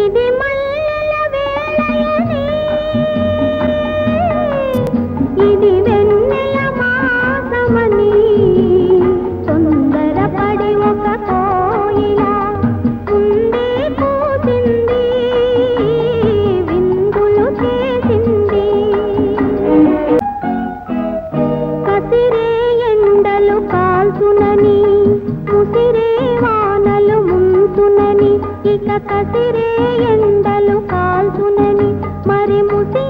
ఇది మల్లెల వేళయని, ఇది వెన్నెల మాసమని, తొందరపడి ఒక కోయిల ఉండి కూసింది, విందులు చేసింది. కసిరే ఎండలు కాల్చునని, ముసిరే వానలు ముంచునని, ఇక కసిరే ఎండలు కాల్చునని, మరి ముసి